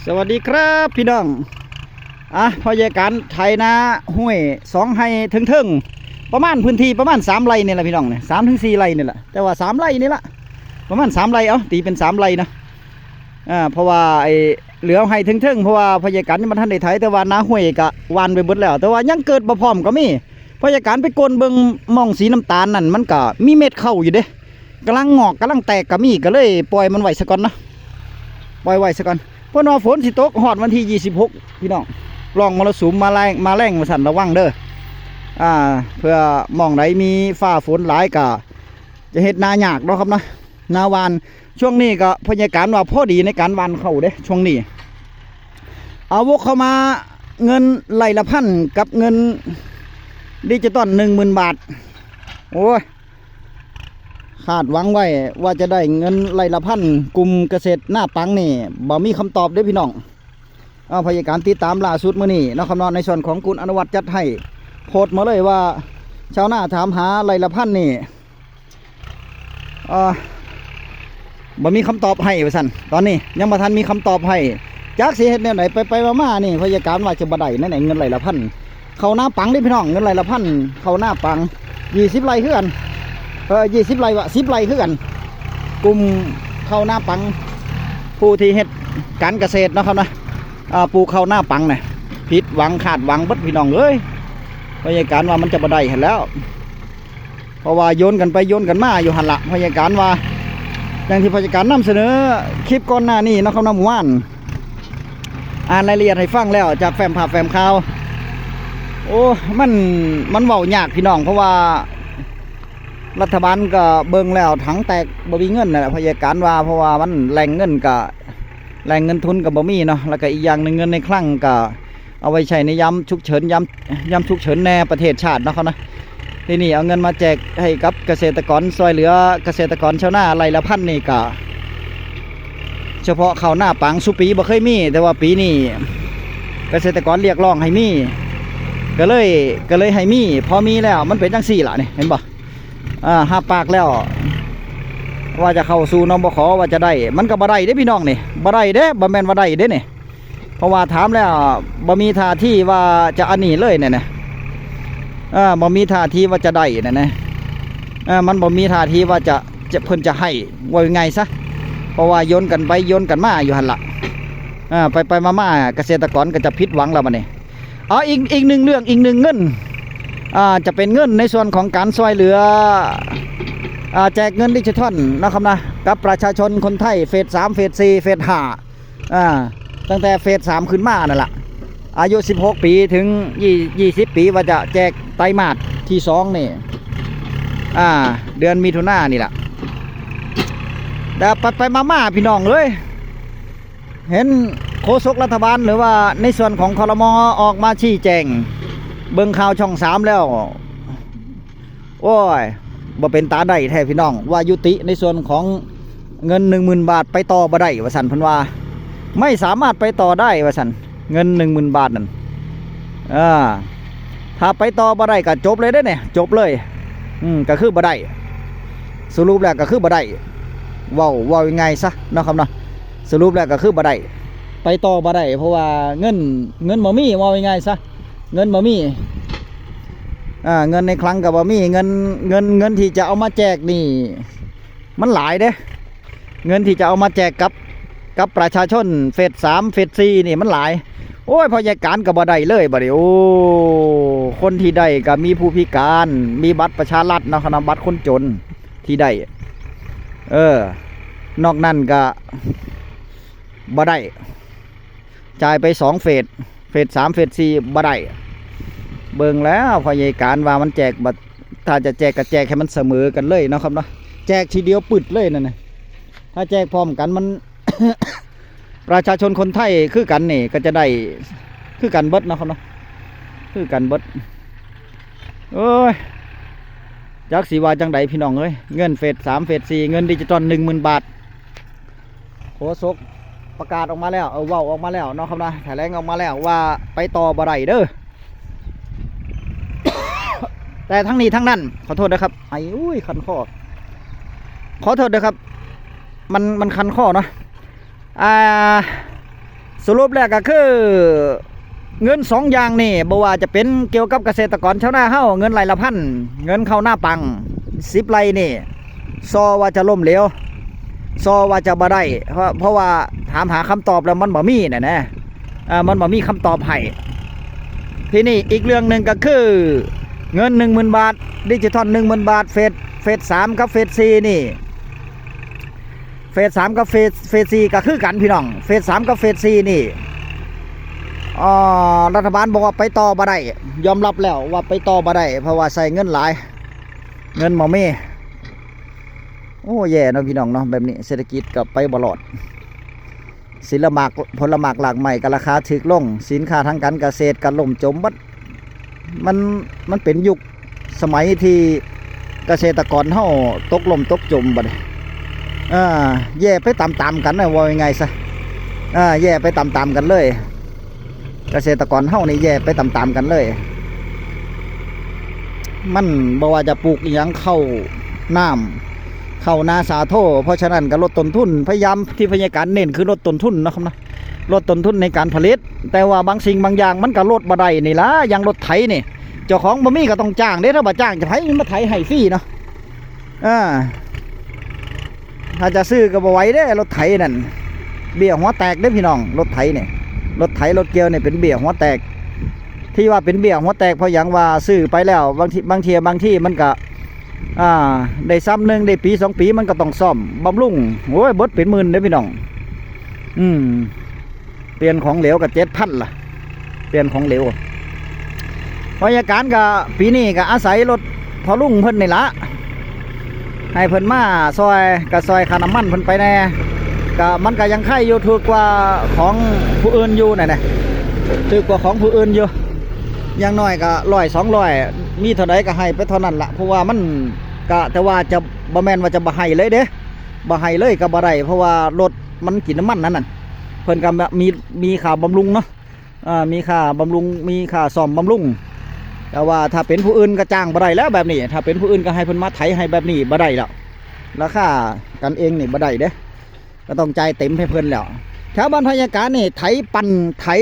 สวัสดีครับพี่น้องพอใหญ่การไถนาห้วย2ไร่ถึงประมาณพื้นที่ประมาณ3ไร่นี่แหละพี่น้องเนี่ย3 ถึง 4ไร่นี่แหละแต่ว่า3ไร่นี่แหละประมาณ3ไร่ตีเป็น3ไร่นะเพราะว่าไอ้เหลือให้ถึงเพราะว่าพอใหญ่การนี่มันทันได้ไถแต่ว่านาห้วยก็วานไปเบิดแล้วแต่ว่ายังเกิดบ่พร้อมก็มีพอใหญ่การไปโกนเบิ่งมองสีน้ำตาลนั่นมันก็มีเม็ดเข้าอยู่เด้กำลังงอกกำลังแตกก็มีก็เลยปล่อยมันไว้ซะก่อนนะปล่อยไว้ซะก่อนเพราะว่าฝนสิตกฮอดวันที่26พี่น้องลองมรสุมมาแรงมาสั่นระวังเด้อเพื่อมองไหนมีฟ้าฝนหลายก็จะเฮ็ดนายากเนาะครับนะนาวานช่วงนี้ก็พยากรณ์ว่าพอดีในการวานเข้าเด้ช่วงนี้เอาวกเข้ามาเงินไร่ละพันกับเงินดิจิตอล10,000 บาทโอ้ยคาดหวังไว้ว่าจะได้เงินไร่ละพันกลุ่มเกษตรหน้าปังนี่บ่มีคำตอบเด้อพี่น้องพยากรณ์ติดตามล่าสุดมื้อนี้นะครับเนาะในส่วนของคุณอนุวัฒน์จัดให้โพสต์มาเลยว่าชาวนาถามหาไร่ละพันนี่บ่มีคำตอบให้ว่าซั่นตอนนี้ยังบ่ทันมีคำตอบให้จักสิเฮ็ดแนวไหนไปมาๆนี่พยากรณ์ว่าจะบ่ได้แนวเงินไร่ละพันเข้าหน้าปังเด้อพี่น้องเงินไร่ละพันเข้าหน้าปัง20ไร่คือกัน20 ไร่วะ10 ไร่คือกันกลุ่มเข้าหน้าปังผู้ที่เฮ็ดการเกษตรนะครับนะปลูกเข้าหน้าปังเนี่ยผิดหวังขาดหวังบัดพี่น้องเอ้ยพยากรณ์ว่ามันจะบ่ได้เห็นแล้วเพราะว่าโยนกันไปโยนกันมาอยู่หันละพยากรณ์ว่าอย่างที่พยากรณ์นำเสนอคลิปก่อนหน้านี้นะครับน้ำหวานอ่านรายละเอียดให้ฟังแล้วจากแฟ้มภาพแฟ้มข่าวโอ้มันเว้ายากพี่น้องเพราะว่ารัฐบาลก็เบิ่งแล้วถังแตกบ่มีเงินน่ะพยากรณ์ว่าเพราะว่ามันแหล่งเงินทุนก็บ่มีเนาะแล้วก็อีกอย่างนึงเงินในคลังก็เอาไว้ใช้ในยามฉุกเฉินยามฉุกเฉินในประเทศชาติเนาะครับนะทีนี้เอาเงินมาแจกให้กับเกษตรกรช่วยเหลือเกษตรกรชาวนาไร่ละพันนี่ก็เฉพาะข้าวหน้าปังสุปีบ่เคยมีแต่ว่าปีนี้เกษตรกรเรียกร้องให้มีก็เลยให้มีพอมีแล้วมันเป็นจังซี่ล่ะนี่เห็นบ่หาปากแล้วว่าจะเข้าสู่นบขว่าจะได้มันก็บ่ได้เด้พี่น้องนี่บ่ได้เด้บ่แม่นว่าได้เด้นี่เพราะว่าถามแล้วบ่มีท่าที่ว่าจะอันนี้เลยเนี่ยบ่มีท่าที่ว่าจะได้เนี่ยมันบ่มีท่าที่ว่าจะเพิ่นจะให้ว่ายังไงซะเพราะว่าโยนกันไปโยนกันมาอยู่หั่นล่ะไปมาเกษตรกรก็จะผิดหวังแล้วบัดนี้อีกหนึ่งเรื่องอีกหนึ่งเงินจะเป็นเงินในส่วนของการช่วยเหลือแจกเงินดิจิทัลนะครับนะกับประชาชนคนไทยเฟส3เฟส4เฟส5ตั้งแต่เฟส3ขึ้นมานั่นแหละอายุ16 ปีถึง20 ปีว่าจะแจกไตรมาสที่2นี่เดือนมิถุนายนนี่แหละแต่ไปมาพี่น้องเลยเห็นโฆษกรัฐบาลหรือว่าในส่วนของครม.ออกมาชี้แจงเบิ่งข่าวช่อง3แล้วโอ้ยบ่เป็นตาได้แท้พี่น้องว่ายุติในส่วนของเงิน 10,000 บาทไปต่อบ่ได้ว่าซั่นเพิ่นว่าไม่สามารถไปต่อได้ว่าซั่นเงิน 10,000 บาทนั่นถ้าไปต่อบ่ได้ก็จบเลยเด้เนี่ยจบเลยก็คือบ่ได้สรุปแล้วก็คือบ่ได้เว้ายังไงซะเนาะครับเนาะสรุปแล้วก็คือบ่ได้ไปต่อบ่ได้เพราะว่าเงินบ่มีเว้ายังไงซะเงินบ่มีเงินในคลังกับบ่มีเงินที่จะเอามาแจกนี่มันหลายเด้เงินที่จะเอามาแจกกับประชาชนเฟส3เฟส4นี่มันหลายโอ้ยพยากรณ์ก็บ่ได้เลยบัดนี้โอ้คนที่ได้ก็มีผู้พิการมีบัตรประชารัฐนะครับบัตรคนจนที่ได้นอกนั้นก็บ่ได้จ่ายไป2เฟส3เฟส4บ่ได้เบิ่งแล้วพยากรณ์ว่ามันแจกบัตรถ้าจะแจกก็แจกให้มันเสมอกันเลยนะครับเนาะแจกทีเดียวปึดเลยนั่นน่ะถ้าแจกพร้อมกันมัน ประชาชนคนไทยคือกันนี่ก็จะได้คือกันเบิดนะครับเนาะคือกันเบิดโอ้ยจักสิว่าจังไดพี่น้องเอ้ยเงินเฟส3เฟส4เงินดิจิตอล 10,000 บาทโฆษกประกาศออกมาแล้วเว้าออกมาแล้วเนาะครับนะแถลงออกมาแล้วว่าไปต่อบ่ได้เด้อ แต่ทั้งนี้ทั้งนั้นขอโทษนะครับอุ้ยคันคอขอโทษนะครับมันคันคอเนาะ สรุปแล้วก็คือเงินสองอย่างนี่บ่ว่าจะเป็นเกี่ยวกับเกษตรกรชาวนาเฮาเงินไร่ละพันเงินเข้าหน้าปัง10 ไร่นี่ซอว่าจะล้มเหลวซอว่าจะบ่ได้เพราะว่าถามหาคำตอบแล้วมันบ่มีน่ะนะมันบ่มีคำตอบให้ทีนี้อีกเรื่องหนึ่งก็คือเงิน 10,000 บาทดิจิทัล 10,000 บาทเฟส3กับเฟส4นี่เฟส3กับเฟส4ก็คือกันพี่น้องเฟส3กับเฟส4นี่รัฐบาลบอกว่าไปต่อบ่ได้ยอมรับแล้วว่าไปต่อบ่ได้เพราะว่าใส่เงินหลายเงินบ่มีโอ้แย่เนาะพี่น้องเนาะแบบนี้เศรษฐกิจก็ไปบ่รอดผลไม้หลากใหม่ก็ราคาถูกลงสินค้าทางการเกษตรก็ล่มจมบัดมันเป็นยุคสมัยที่เกษตรกรเฮาตกล่มตกจมบัดแย่ไปตามๆกันนะว่ายังไงซะแย่ไปตามๆกันเลยเกษตรกรเฮานี่แย่ไปตามๆกันเลยมันบ่ว่าจะปลูกอีหยังเข้านาสาโทเพราะฉะนั้นก็ลดต้นทุนพยายามที่พยาการเน้นคือลดต้นทุนนะครับนะลดต้นทุนในการผลิตแต่ว่าบางสิ่งบางอย่างมันก็ลดบ่ได้นี่ล่ะอย่างรถไถนี่เจ้าของบ่มีก็ต้องจ้างเด้ถ้าบ่จ้างจะไผมาไถให้ฟรีเนาะถ้าจะซื้อก็บ่ไหวเด้รถไถนั่นเบี้ยหัวแตกเด้พี่น้องรถไถนี่รถไถรถเกี่ยวนี่เป็นเบี้ยหัวแตกที่ว่าเป็นเบี้ยหัวแตกเพราะอย่างว่าซื้อไปแล้วบางทีมันก็ได้ซ้ำหนึ่งได้ปี2 ปีมันก็ต้องซ่อมบำรุงโอ้ยเบิดเป็นหมื่นเด้พี่น้องเปลี่ยนของเหลวกับ7,000ล่ะเปลี่ยนของเหลวพยาการก็ปีนี้ก็อาศัยรถพอลุงเพิ่นนี่ละให้เพิ่นมาซอยค่าน้ำมันเพิ่นไปแน่ก็มันก็ยังไข่อยู่ถูกกว่าของผู้อื่นอยู่น่ะถูกกว่าของผู้อื่นอยู่อย่างน้อยก็100-200มีเท่าใดก็ให้ไปเท่านั้นละเพราะว่ามันก็แต่ว่าจะบ่แม่นว่าจะบ่ให้เลยเด้บ่ให้เลยก็บ่ได้เพราะว่ารถมันกินน้ำมันนั่นน่ะเพิ่นก็มีค่าบำรุงเนาะมีค่าบำรุงมีค่าซ่อมบำรุงแต่ว่าถ้าเป็นผู้อื่นก็จ้างบ่ได้แล้วแบบนี้ถ้าเป็นผู้อื่นก็ให้เพิ่นมาไถให้แบบนี้บ่ได้แล้วราคากันเองนี่บ่ได้เด้ก็ต้องจ่ายเต็มให้เพิ่นแล้วชาวบ้านพยาการนี่ไถ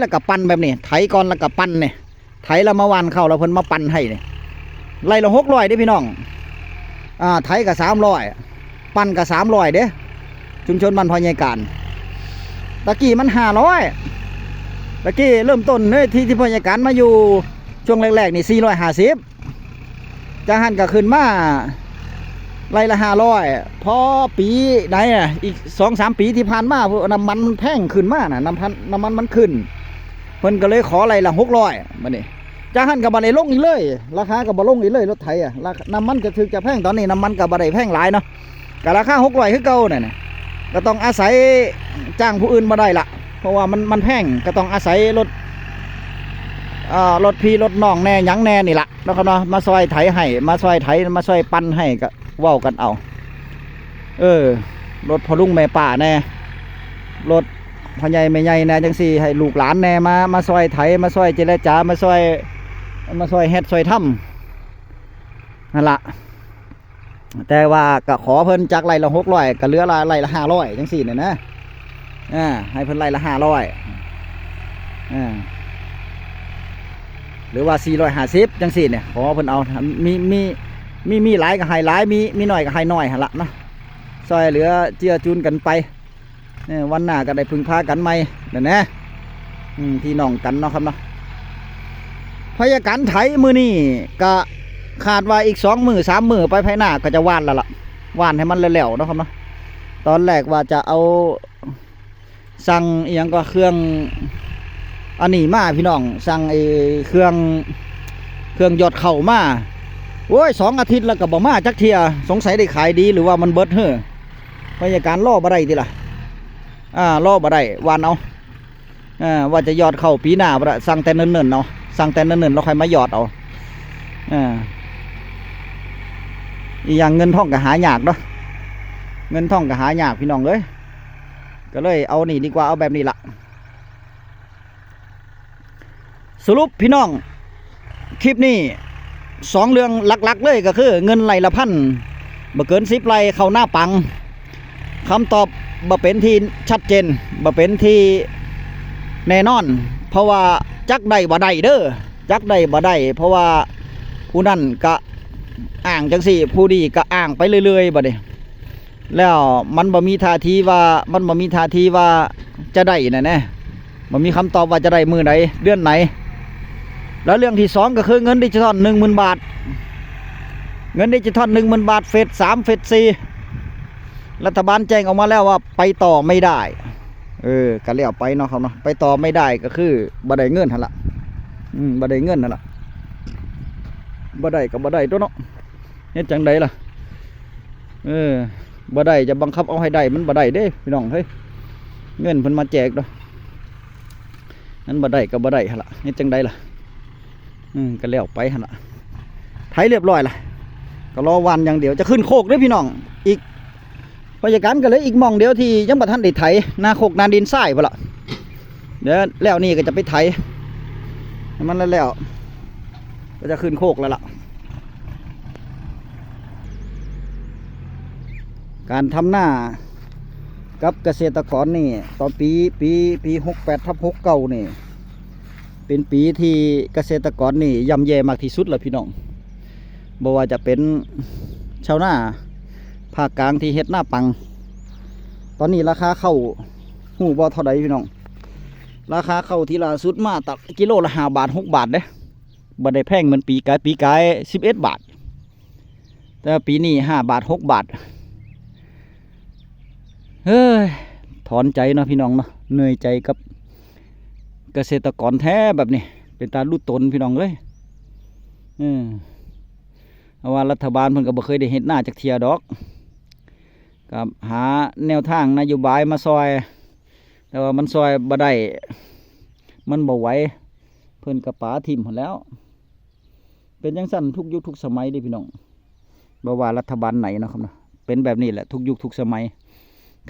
แล้วก็ปั่นแบบนี้ไถก่อนแล้วก็ปั่นนี่ไถแล้วมาหว่านเข้าแล้วเพิ่นมาปั่นให้นี่ไร่ละ600เด้พี่น้องไถก็300ปั่นก็300เด้ชุมชนบ้านพยาการตะกี้มัน500ตะกี้เริ่มต้นเนี่ยที่พยาการมาอยู่ช่วงแรกๆนี่450จะหันก็ขึ้นมาไร่ละ500พอปีไหนอีก 2-3 ปีที่ผ่านมาน้ำมันมันแพงขึ้นมาน่ะน้ำมันมันขึ้นเพิ่นก็เลยขอไร่ละ600บัดนี้จะหันก็บ่ได้ลงอีกเลยราคาก็บ่ลงอีกเลยรถไถน้ำมันจะถึกจะแพงตอนนี้น้ำมันก็บ่ได้แพงหลายเนาะก็ราคา600คือเก่าน่ะก็ต้องอาศัยจ้างผู้อื่นบ่ได้ละเพราะว่ามันแพงก็ต้องอาศัยรถพี่รถน้องแน่หยังแน่นี่ละนะครับเนาะมาซอยไถให้มาซอยไถมาซอยปั่นให้ก็เว้ากันเอารถพอลุงแม่ป่าแน่รถพ่อใหญ่แม่ใหญ่แน่จังซี่ให้ลูกหลานแน่มาซอยไถมาซอยเจรจามาซอยเฮ็ดซอยทำนั่นละแต่ว่าก็ขอเพิ่นจากไร่ละ600ก็เหลือไร่ละ500จังซี่เนี่ยนะให้เพิ่นไร่ละ500หรือว่า450จังซี่เนี่ยขอเพิ่นเอามีหลายก็ให้หลายมีน้อยก็ให้น้อยหั่นละเนาะซอยเหลือเจือจุนกันไปวันหน้าก็ได้พึ่งพากันใหม่นั่นนะพี่น้องกันเนาะครับเนาะพยาการไถมือนี่ก็ขาดว่าอีก2 มื้อ 3 มื้อไปภายหน้าก็จะว่านแล้วล่ะว่านให้มันแล้วๆเนาะครับเนาะตอนแรกว่าจะเอาสั่งอีหยังก็เครื่องอันนี้มาพี่น้องสั่งไอ้เครื่องยอดเข่ามาโอ้ย2 อาทิตย์แล้วก็บ่มาจักเที่ยสงสัยได้ขายดีหรือว่ามันเบิดเฮ้อพยาการล่อบ่ได้ติล่ะล่อบ่ได้วานเอาว่าจะยอดเข่าปีหน้าบ่ได้สั่งแต่เนิ่นๆเนาะสั่งแต่เนิ่นๆแล้วค่อยมายอดเอาอีกอย่างเงินทองก็หายากเนาะเงินทองก็หายากพี่น้องเอ้ยก็เลยเอานี่ดีกว่าเอาแบบนี้ละสรุปพี่น้องคลิปนี้2 เรื่องหลักๆเลยก็คือเงินไร่ละพันบ่เกิน10 ไร่เข้าหน้าปังคำตอบบ่เป็นที่ชัดเจนบ่เป็นที่ แน่นอน เพราะว่าจักได้บ่ได้เด้อจักได้บ่ได้เพราะว่าผู้นั่นก็อ้างจังสี่ผู้ดีก็อ้างไปเรื่อยๆบัดนี้แล้วมันบ่มีท่าทีว่าจะได้น่ะแน่บ่มีคำตอบว่าจะได้มื้อใดเดือนไหนแล้วเรื่องที่2ก็คือเงินดิจิทัล 10,000 บาทเงินดิจิทัล 10,000 บาทเฟส 3เฟส 4รัฐบาลแจ้งออกมาแล้วว่าไปต่อไม่ได้ก็แล้วไปเนาะครับเนาะไปต่อไม่ได้ก็คือบ่ได้เงินหั่นล่ะบ่ได้เงินนั่นล่ะบ่ได้ก็บ่ได้ตัวเนาะเฮ็ดจังไดล่ะบ่ได้จะบังคับเอาให้ได้มันบ่ได้เด้พี่น้องเฮ้ยเงินเพิ่นมาแจกเนาะนั้นบ่ได้ก็บ่ได้หั่นล่ะเฮ็ดจังไดล่ะก็แล้วไปหั่นล่ะไถเรียบร้อยล่ะก็รอวันอย่างเดียวจะขึ้นโคกเด้อพี่น้องอีกพยาการก็เลยอีกหม่องเดียวที่ยังบ่ทันได้ไถนาโคกนาดินทรายพุ่นล่ะเดี๋ยวแล้วนี่ก็จะไปไถให้มันแล้วก็จะขึ้นโคกแล้วล่ะการทำหน้ากับเกษตรกรนี่ตอนปี68/69นี่เป็นปีที่เกษตรกรนี่ย่ำแย่มากที่สุดแล้วพี่น้องบ่ว่าจะเป็นชาวนาภาคกลางที่เฮ็ดหน้าปังตอนนี้ราคาข้าวหูบ่เท่าใดพี่น้องราคาข้าวที่ล่าสุดมาตักกิโลละ5 บาท 6 บาทเด้บ่ได้แพงเหมือนปีกาย11 บาทแต่ปีนี้5 บาท 6 บาทเฮ้ยถอนใจเนาะพี่น้องเนาะเหนื่อยใจกับเกษตรกรแท้แบบนี้เป็นตาลุตนพี่น้องเลยเพราะว่ารัฐบาลเพิ่นก็บ่เคยได้เฮ็ดหน้าจักเที่ยดอกกับหาแนวทางนโยบายมาซอยแต่ว่ามันซอยบ่ได้มันบ่ไหวเพิ่นก็ป๋าทิ่มหมดแล้วเป็นจังซั่นทุกยุคทุกสมัยเด้พี่น้องบ่ว่ารัฐบาลไหนเนาะครับเนาะเป็นแบบนี้แหละทุกยุคทุกสมัย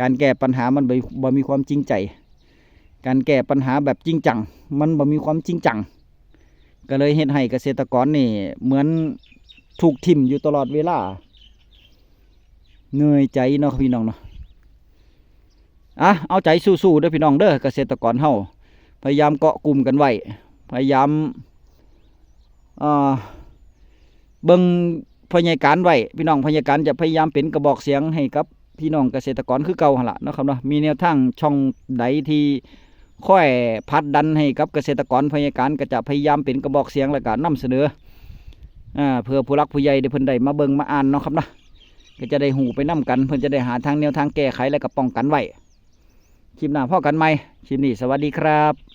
การแก้ปัญหามันบ่มีความจริงใจการแก้ปัญหาแบบจริงจังมันบ่มีความจริงจังก็เลยเฮ็ดให้เกษตรกรนี่เหมือนถูกทิ่มอยู่ตลอดเวลาเหนื่อยใจเนาะพี่น้องเนาะเอาใจสู้ๆเด้อพี่น้องเด้อเกษตรกรเฮาพยายามเกาะกลุ่มกันไว้พยายามเบิ่งพยาการไว้พี่น้องพยาการจะพยายามเป็นกระบอกเสียงให้กับพี่น้องเกษตรกรคือเก่าหั่นล่ะเนาะครับเนาะมีแนวทางช่องใดที่ค่อยพัดดันให้กับเกษตรกรพยาการก็จะพยายามเป็นกระบอกเสียงแล้วก็นำเสนอเพื่อผู้รักผู้ใหญ่ได้เพิ่นได้มาเบิ่งมาอ่านเนาะครับเนาะก็จะได้หูไปนํกันเพิ่นจะได้หาทางแนวทางแก้ไขและก็ป้องกันไว้คลิปหน้าพอกันใหม่คลิปนี้สวัสดีครับ